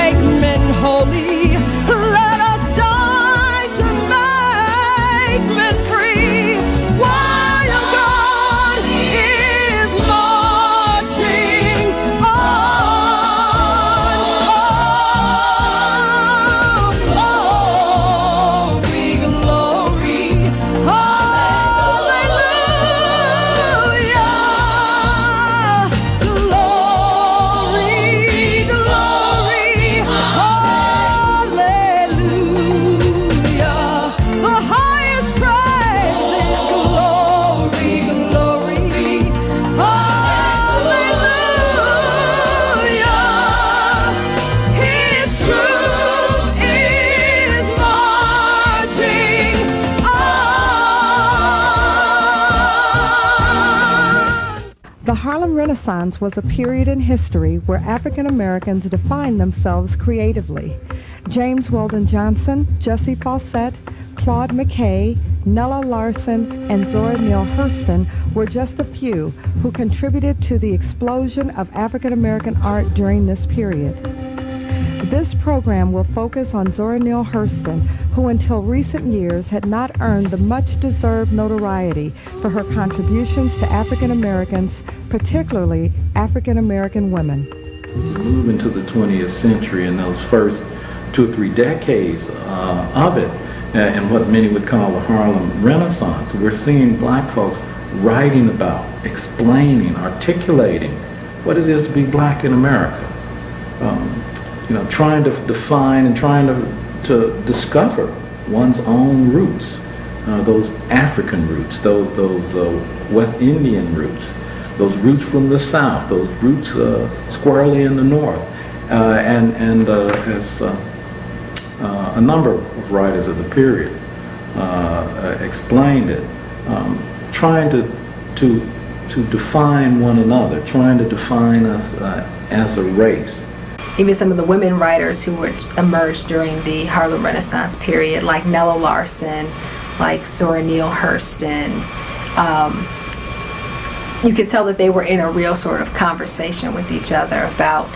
make men holy. Let us die to make men free. While God is marching on. Oh, glory, glory, hallelujah. Glory, glory, hallelujah. The highest praise is glory, glory, hallelujah. His truth is marching on. The Harlem Renaissance was a period in history where African Americans defined themselves creatively. James Weldon Johnson, Jessie Fawcett, Claude McKay, Nella Larson, and Zora Neale Hurston were just a few who contributed to the explosion of African American art during this period. This program will focus on Zora Neale Hurston, who until recent years had not earned the much-deserved notoriety for her contributions to African Americans, particularly African American women. Move into the 20th century in those first 2 or 3 decades of it, and what many would call the Harlem Renaissance, we're seeing black folks writing about, explaining, articulating what it is to be black in America. Trying to define and trying to discover one's own roots, those African roots, those West Indian roots, those roots from the South, those roots squarely in the North, and as a number of writers of the period explained it, trying to define one another, trying to define us as a race. Even some of the women writers who would emerge during the Harlem Renaissance period, like Nella Larson, like Zora Neale Hurston, you could tell that they were in a real sort of conversation with each other about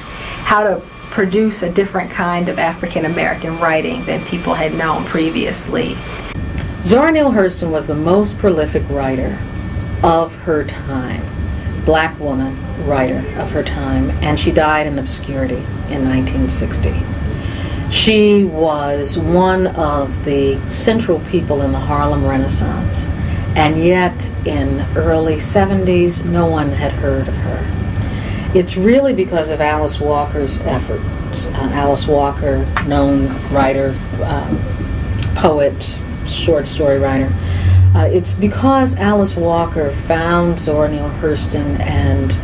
how to produce a different kind of African American writing than people had known previously. Zora Neale Hurston was the most prolific writer of her time, black woman writer of her time, and she died in obscurity in 1960. She was one of the central people in the Harlem Renaissance, and yet in early 70s no one had heard of her. It's really because of Alice Walker's efforts. Alice Walker, known writer, poet, short story writer. It's because Alice Walker found Zora Neale Hurston and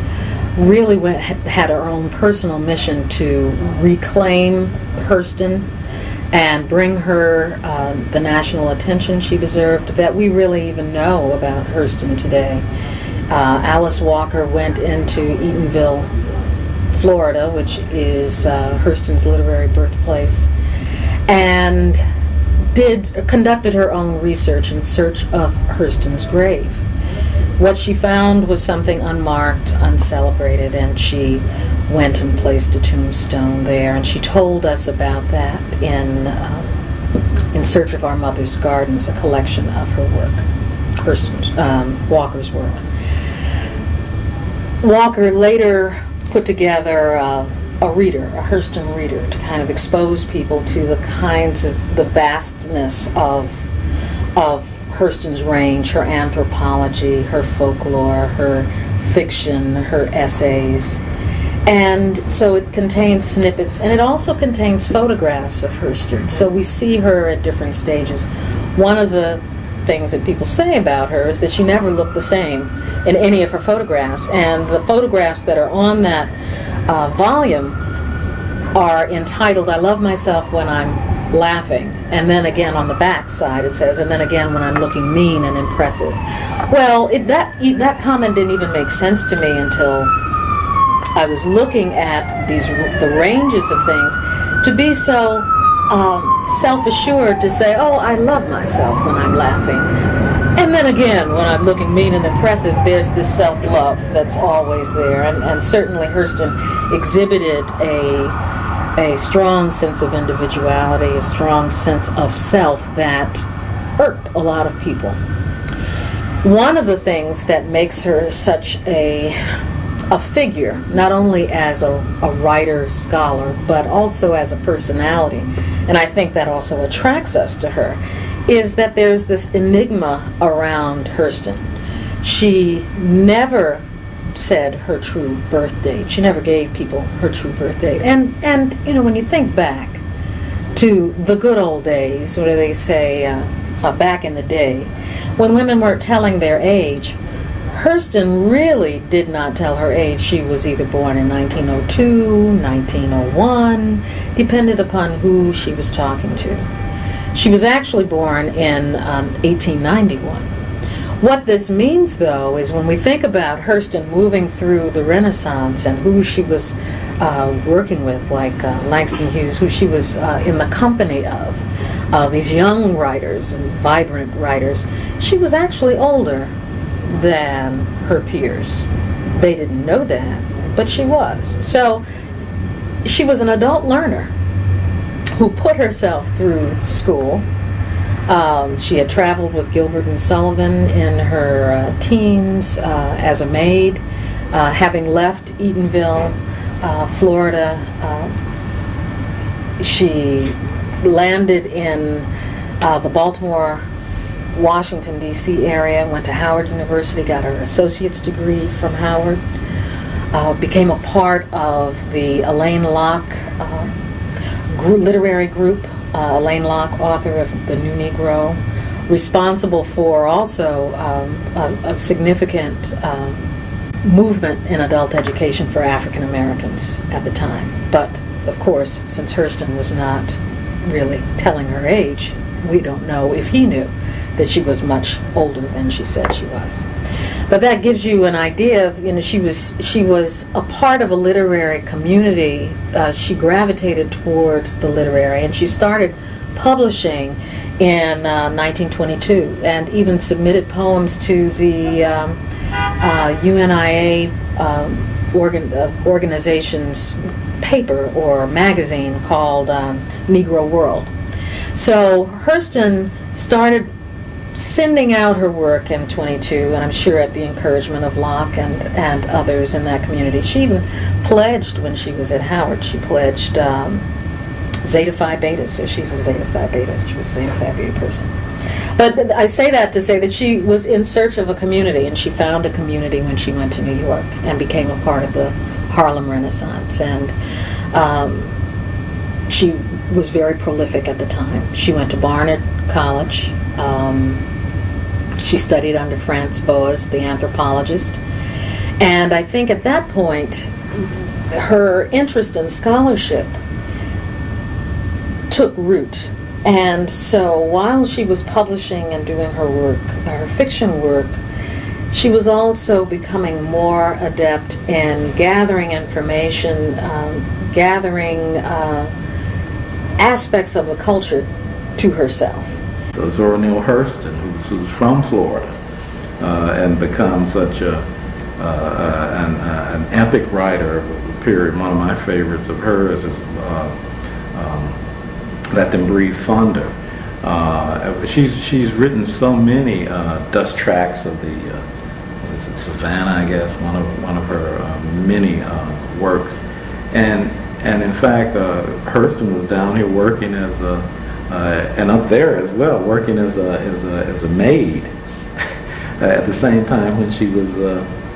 really had her own personal mission to reclaim Hurston and bring her the national attention she deserved that we really even know about Hurston today. Alice Walker went into Eatonville, Florida, which is Hurston's literary birthplace, and conducted her own research in search of Hurston's grave. What she found was something unmarked, uncelebrated, and she went and placed a tombstone there, and she told us about that in Search of Our Mother's Gardens, a collection of her work, Walker's work. Walker later put together a Hurston reader, to kind of expose people to the vastness of Hurston's range, her anthropology, her folklore, her fiction, her essays. And so it contains snippets, and it also contains photographs of Hurston. So we see her at different stages. One of the things that people say about her is that she never looked the same in any of her photographs, and the photographs that are on that volume are entitled "I Love Myself When I'm Laughing," and then again on the back side it says, "and then again when I'm looking mean and impressive." Well, that comment didn't even make sense to me until I was looking at the ranges of things. To be so self-assured to say, "Oh, I love myself when I'm laughing," and then again when I'm looking mean and impressive, there's this self-love that's always there, and certainly Hurston exhibited a strong sense of individuality, a strong sense of self that irked a lot of people. One of the things that makes her such a figure, not only as a writer, scholar, but also as a personality, and I think that also attracts us to her, is that there's this enigma around Hurston. She never said her true birth date. She never gave people her true birth date. And you know, when you think back to the good old days, what do they say, back in the day, when women weren't telling their age, Hurston really did not tell her age. She was either born in 1902, 1901, depended upon who she was talking to. She was actually born in 1891. What this means, though, is when we think about Hurston moving through the Renaissance and who she was working with, like Langston Hughes, who she was in the company of, these young writers and vibrant writers, she was actually older than her peers. They didn't know that, but she was. So she was an adult learner who put herself through school. She had traveled with Gilbert and Sullivan in her teens as a maid. Having left Eatonville, Florida, she landed in the Baltimore, Washington, D.C. area, went to Howard University, got her associate's degree from Howard, became a part of the Elaine Locke literary group. Elaine Locke, author of The New Negro, responsible for also a significant movement in adult education for African Americans at the time. But, of course, since Hurston was not really telling her age, we don't know if he knew that she was much older than she said she was. But that gives you an idea of, you know, she was a part of a literary community. She gravitated toward the literary, and she started publishing in 1922, and even submitted poems to the UNIA organization's paper or magazine called Negro World. So Hurston started sending out her work in 22, and I'm sure at the encouragement of Locke and others in that community. She even pledged when she was at Howard. She pledged Zeta Phi Beta, so she's a Zeta Phi Beta. She was a Zeta Phi Beta person. But I say that to say that she was in search of a community, and she found a community when she went to New York and became a part of the Harlem Renaissance. And she was very prolific at the time. She went to Barnard College. She studied under Franz Boas, the anthropologist. And I think at that point, her interest in scholarship took root. And so while she was publishing and doing her work, her fiction work, she was also becoming more adept in gathering information, gathering aspects of the culture to herself. So Zora Neale Hurston, who's from Florida, and becomes such an epic writer of the period. One of my favorites of hers is Let Them Breathe Thunder. She's written so many dust tracks of the Savannah, I guess, one of her many works, and in fact, Hurston was down here working as and up there as well, working as a maid at the same time when she was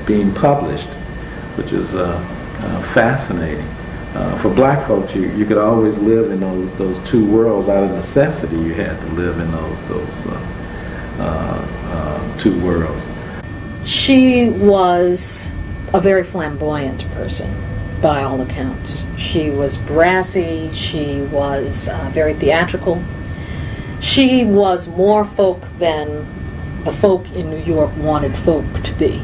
being published, which is fascinating. For black folks, you could always live in those two worlds. Out of necessity, you had to live in those two worlds. She was a very flamboyant person, by all accounts. She was brassy, she was very theatrical. She was more folk than the folk in New York wanted folk to be.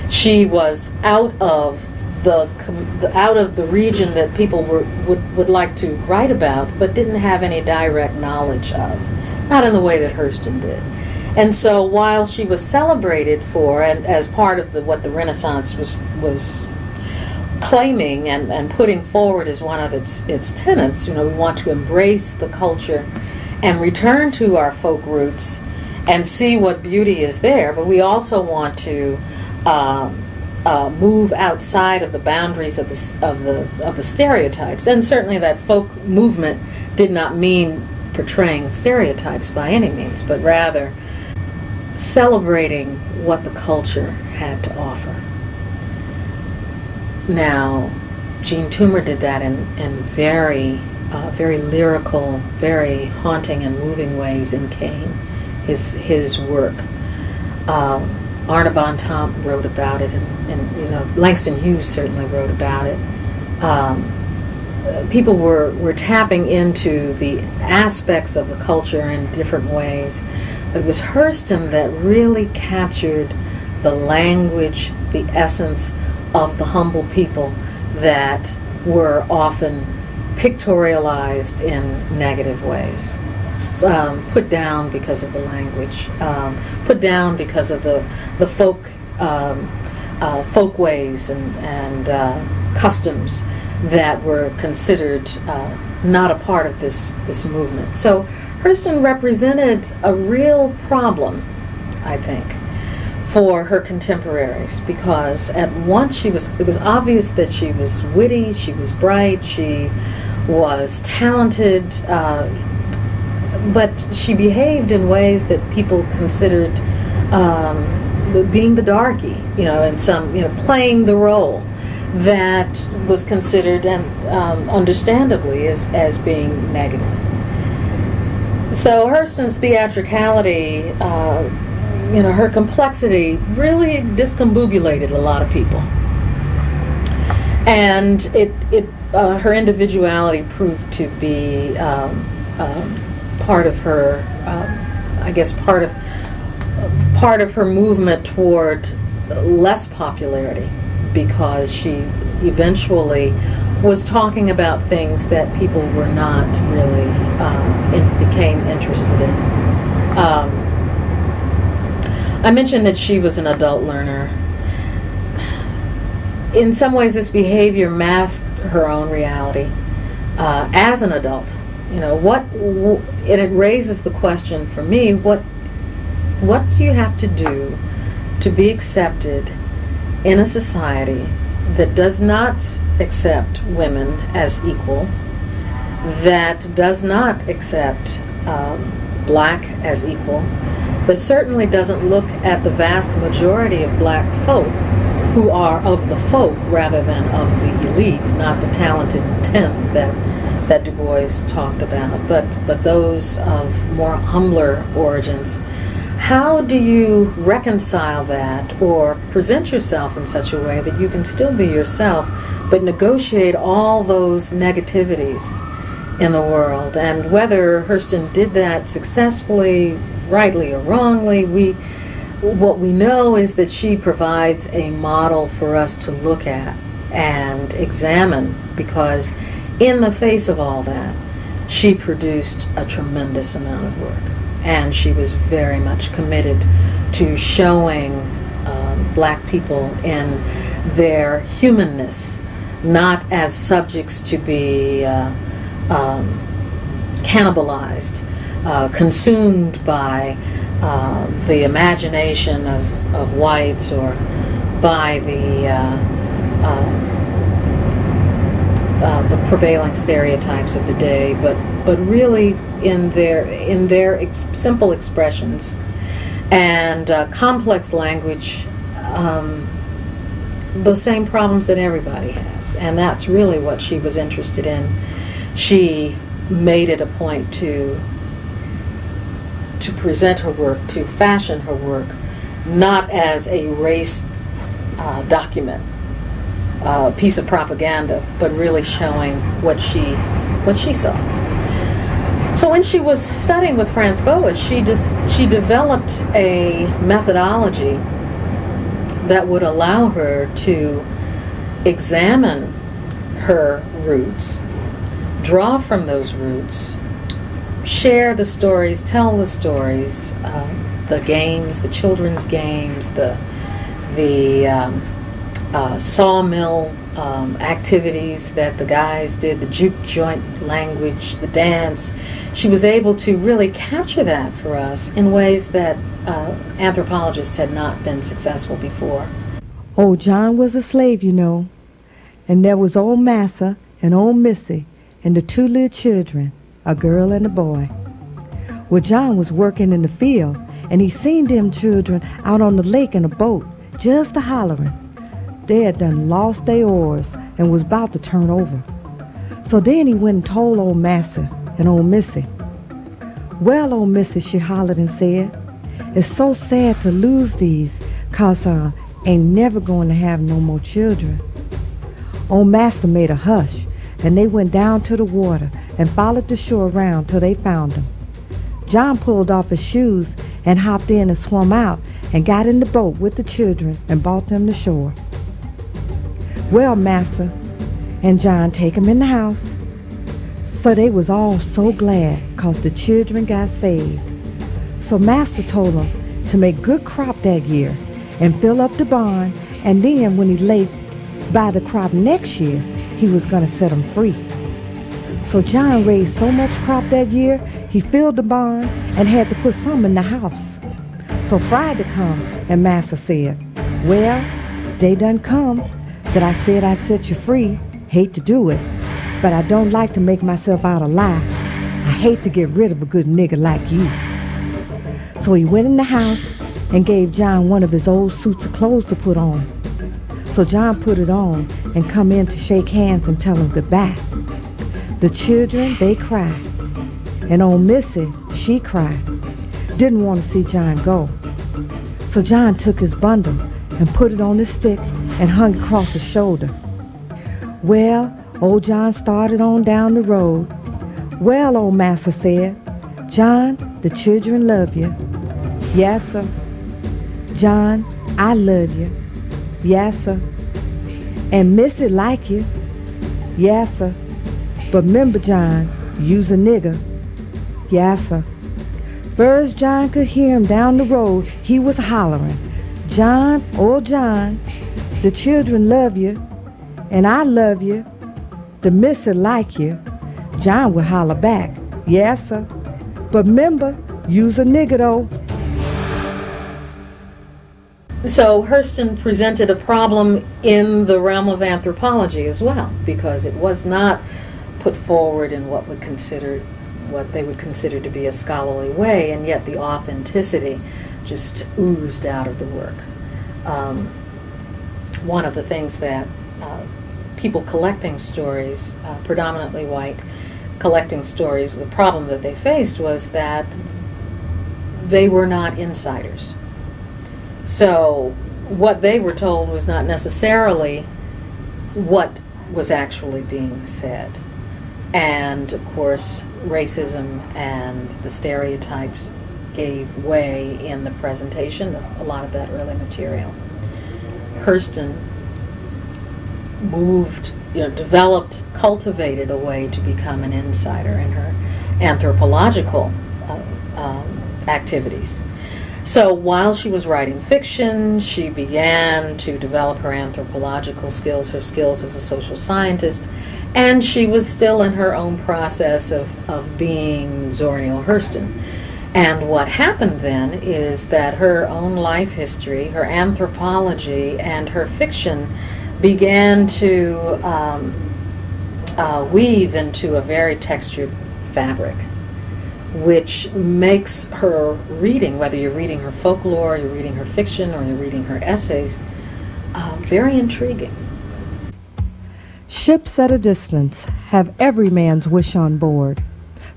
She was out of the region that people would like to write about, but didn't have any direct knowledge of, not in the way that Hurston did. And so while she was celebrated for, and as part of what the Renaissance was claiming and putting forward as one of its tenets. We want to embrace the culture and return to our folk roots and see what beauty is there, but we also want to move outside of the boundaries of the stereotypes. And certainly that folk movement did not mean portraying stereotypes by any means, but rather celebrating what the culture had to offer. Now, Jean Toomer did that in very lyrical, very haunting and moving ways in Cain, his work. Arna Bontemps wrote about it, and Langston Hughes certainly wrote about it. People were tapping into the aspects of the culture in different ways. But it was Hurston that really captured the language, the essence of the humble people that were often pictorialized in negative ways. Put down because of the language, put down because of the folk ways and customs that were considered not a part of this movement. So Hurston represented a real problem, I think, for her contemporaries, because at once it was obvious that she was witty, she was bright, she was talented, but she behaved in ways that people considered being the darky, and some, playing the role that was considered, and understandably, as being negative. So Hurston's theatricality, her complexity really discombobulated a lot of people, and her individuality proved to be part of her, part of her movement toward less popularity, because she eventually was talking about things that people were not really became interested in. I mentioned that she was an adult learner. In some ways, this behavior masked her own reality as an adult. And it raises the question for me: what do you have to do to be accepted in a society that does not accept women as equal, that does not accept black as equal, but certainly doesn't look at the vast majority of black folk who are of the folk rather than of the elite, not the talented tenth that Du Bois talked about, but those of more humbler origins? How do you reconcile that, or present yourself in such a way that you can still be yourself, but negotiate all those negativities in the world? And whether Hurston did that successfully, rightly or wrongly, what we know is that she provides a model for us to look at and examine, because in the face of all that, she produced a tremendous amount of work. And she was very much committed to showing black people in their humanness, not as subjects to be cannibalized, consumed by the imagination of whites, or by the prevailing stereotypes of the day, but really in their simple expressions and complex language, the same problems that everybody has. And that's really what she was interested in. She made it a point to present her work, to fashion her work, not as a race document, piece of propaganda, but really showing what she saw. So when she was studying with Franz Boas, she developed a methodology that would allow her to examine her roots, draw from those roots, share the stories, tell the stories, the games, the children's games, the sawmill activities that the guys did, the juke joint language, the dance. She was able to really capture that for us in ways that anthropologists had not been successful before. Old John was a slave, you know, and there was old Massa and old Missy and the two little children, a girl and a boy. Well, John was working in the field, and he seen them children out on the lake in a boat, just a-hollering. They had done lost their oars and was about to turn over. So then he went and told old Massa and old Missy. Well, old Missy, she hollered and said, it's so sad to lose these, 'cause ain't never going to have no more children. Old Master made a hush, and they went down to the water and followed the shore around till they found him. John pulled off his shoes and hopped in and swum out and got in the boat with the children and brought them to shore. Well, Massa and John take him in the house. So they was all so glad 'cause the children got saved. So Master told them to make good crop that year and fill up the barn, and then when he laid by the crop next year, he was going to set them free. So John raised so much crop that year, he filled the barn and had to put some in the house. So Friday come, and Master said, well, they done come that I said I'd set you free. Hate to do it, but I don't like to make myself out a lie. I hate to get rid of a good nigger like you. So he went in the house and gave John one of his old suits of clothes to put on. So John put it on and come in to shake hands and tell him goodbye. The children, they cried. And old Missy, she cried. Didn't want to see John go. So John took his bundle and put it on his stick and hung it across his shoulder. Well, old John started on down the road. Well, old Master said, John, the children love you. Yes, sir. John, I love you. Yes, sir. And Missy like you. Yes, sir. But remember, John, you's a nigger. Yes, sir. First John could hear him down the road, he was hollering, John, old John, the children love you, and I love you. The Missy like you. John would holler back, yes, sir. But remember, you's a nigger, though. So Hurston presented a problem in the realm of anthropology as well, because it was not put forward in what they would consider to be a scholarly way, and yet the authenticity just oozed out of the work. One of the things that people collecting stories, predominantly white, collecting stories, the problem that they faced was that they were not insiders. So what they were told was not necessarily what was actually being said. And of course, racism and the stereotypes gave way in the presentation of a lot of that early material. Hurston developed, cultivated a way to become an insider in her anthropological activities. So while she was writing fiction, she began to develop her anthropological skills, her skills as a social scientist, and she was still in her own process of being Zora Neale Hurston. And what happened then is that her own life history, her anthropology, and her fiction began to weave into a very textured fabric, which makes her reading, whether you're reading her folklore, you're reading her fiction, or you're reading her essays, very intriguing. Ships at a distance have every man's wish on board.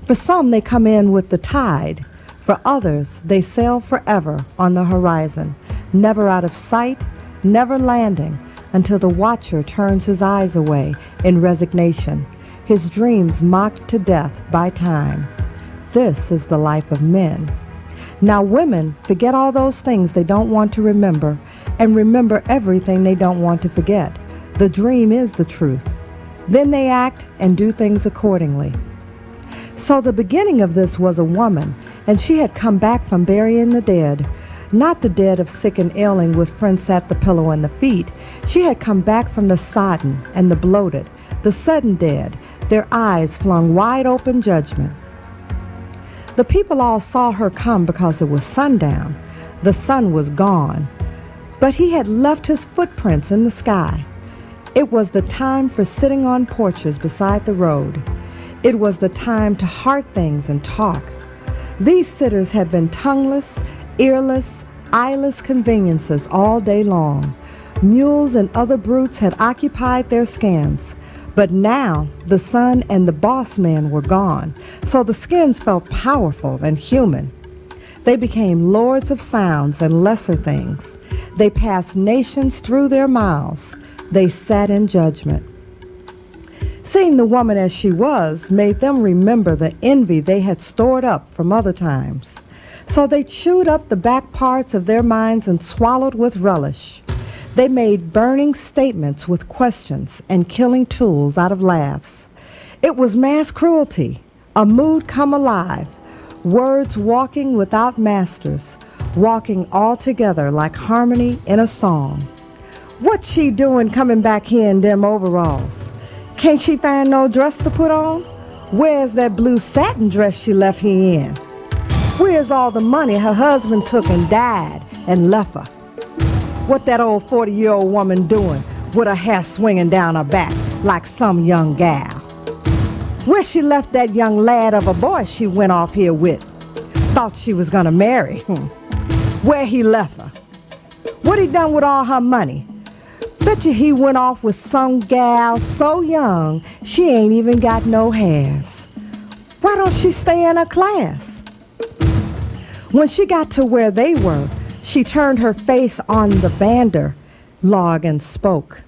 For some, they come in with the tide. For others, they sail forever on the horizon, never out of sight, never landing, until the watcher turns his eyes away in resignation, his dreams mocked to death by time. This is the life of men. Now women forget all those things they don't want to remember and remember everything they don't want to forget. The dream is the truth. Then they act and do things accordingly. So the beginning of this was a woman, and she had come back from burying the dead. Not the dead of sick and ailing with friends at the pillow and the feet. She had come back from the sodden and the bloated, the sudden dead, their eyes flung wide open judgment. The people all saw her come because it was sundown. The sun was gone, but he had left his footprints in the sky. It was the time for sitting on porches beside the road. It was the time to heart things and talk. These sitters had been tongueless, earless, eyeless conveniences all day long. Mules and other brutes had occupied their skins. But now the sun and the boss man were gone, so the skins felt powerful and human. They became lords of sounds and lesser things. They passed nations through their mouths. They sat in judgment. Seeing the woman as she was made them remember the envy they had stored up from other times. So they chewed up the back parts of their minds and swallowed with relish. They made burning statements with questions and killing tools out of laughs. It was mass cruelty, a mood come alive, words walking without masters, walking all together like harmony in a song. What's she doing coming back here in them overalls? Can't she find no dress to put on? Where's that blue satin dress she left here in? Where's all the money her husband took and died and left her? What that old 40-year-old woman doing with her hair swinging down her back like some young gal? Where she left that young lad of a boy she went off here with? Thought she was gonna marry. Where he left her? What he done with all her money? Bet you he went off with some gal so young she ain't even got no hairs. Why don't she stay in her class? When she got to where they were, she turned her face on the bander log and spoke.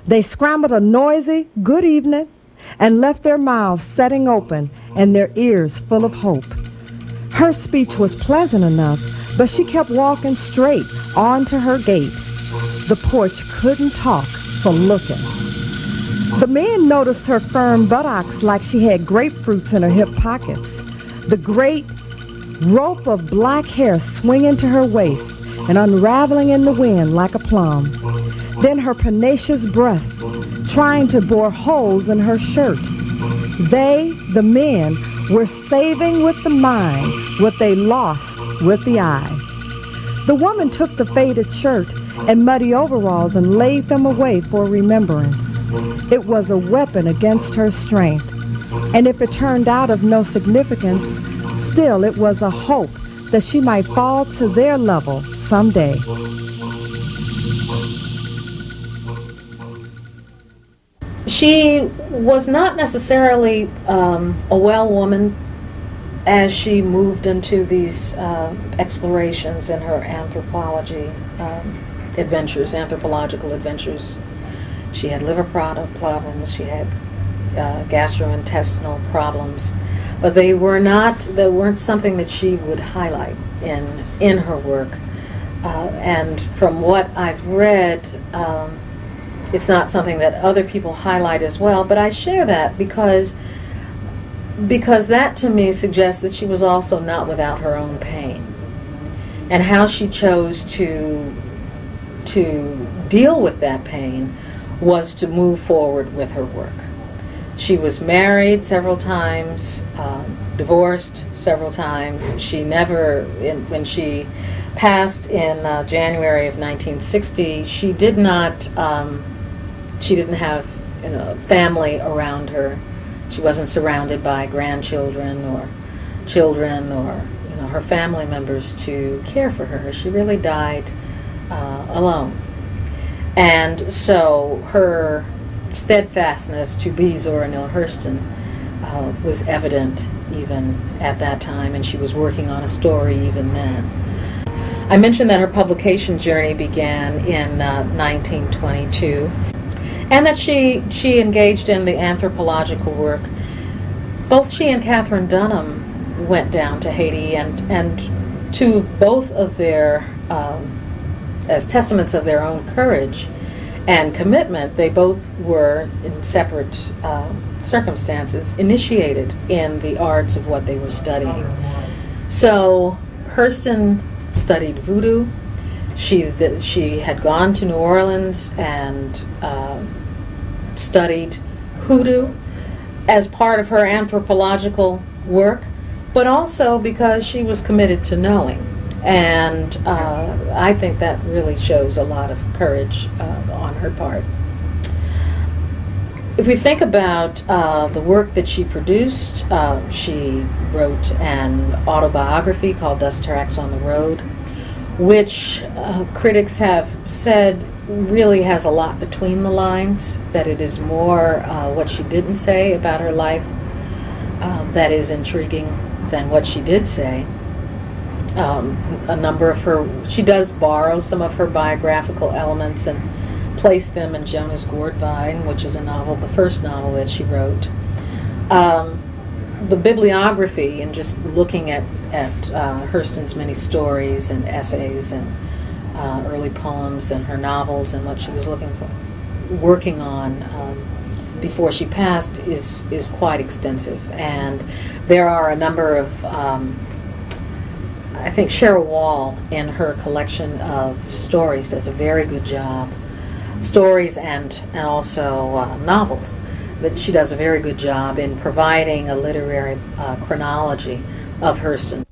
They scrambled a noisy good evening and left their mouths setting open and their ears full of hope. Her speech was pleasant enough, but she kept walking straight on to her gate. The porch couldn't talk for looking. The men noticed her firm buttocks like she had grapefruits in her hip pockets. The great rope of black hair swinging to her waist and unraveling in the wind like a plum. Then her pugnacious breasts trying to bore holes in her shirt. They, the men, were saving with the mind what they lost with the eye. The woman took the faded shirt and muddy overalls and laid them away for remembrance. It was a weapon against her strength, and if it turned out of no significance, still it was a hope that she might fall to their level someday. She was not necessarily a well woman as she moved into these explorations in her anthropological adventures. She had liver problems, she had gastrointestinal problems, but they weren't something that she would highlight in her work. And from what I've read, it's not something that other people highlight as well, but I share that because that to me suggests that she was also not without her own pain, and how she chose to deal with that pain was to move forward with her work. She was married several times, divorced several times. She never, when she passed in January of 1960, she didn't have family around her. She wasn't surrounded by grandchildren or children or her family members to care for her. She really died alone. And so her steadfastness to be Zora Neale Hurston was evident even at that time, and she was working on a story even then. I mentioned that her publication journey began in 1922, and that she engaged in the anthropological work. Both she and Catherine Dunham went down to Haiti, and to both of their, as testaments of their own courage and commitment, they both were, in separate circumstances, initiated in the arts of what they were studying. So Hurston studied voodoo. She had gone to New Orleans and studied hoodoo as part of her anthropological work, but also because she was committed to knowing. And I think that really shows a lot of courage on her part. If we think about the work that she produced, she wrote an autobiography called Dust Tracks on the Road, which critics have said really has a lot between the lines, that it is more what she didn't say about her life that is intriguing than what she did say. A number of her, she does borrow some of her biographical elements and place them in Jonas Gourdvine, which is a novel, the first novel that she wrote. The bibliography and just looking at Hurston's many stories and essays and early poems and her novels and what she was working on before she passed is quite extensive. And there are a number of I think Cheryl Wall, in her collection of stories, does a very good job. Stories and also novels. But she does a very good job in providing a literary chronology of Hurston.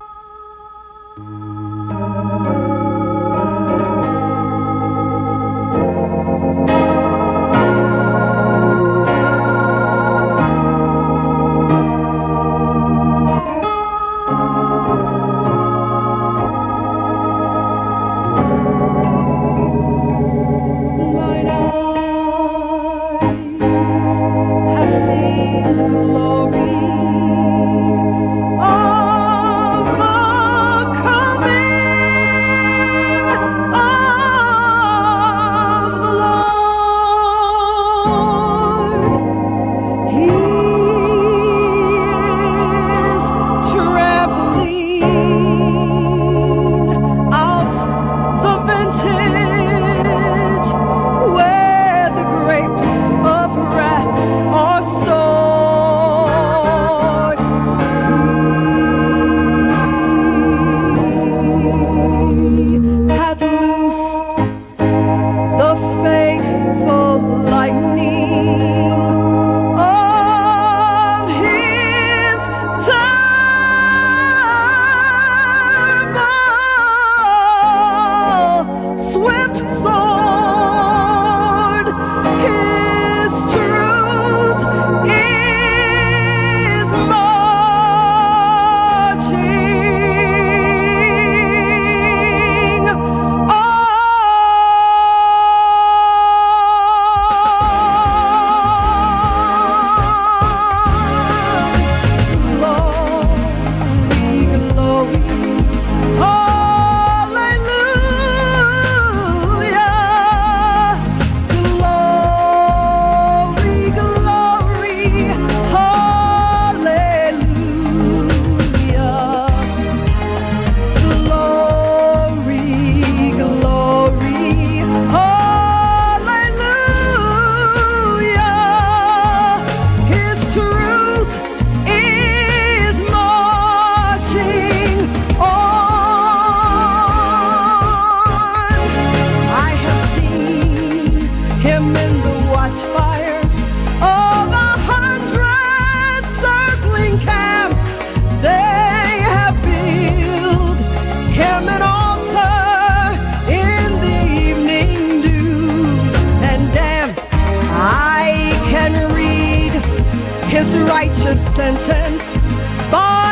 Sentence by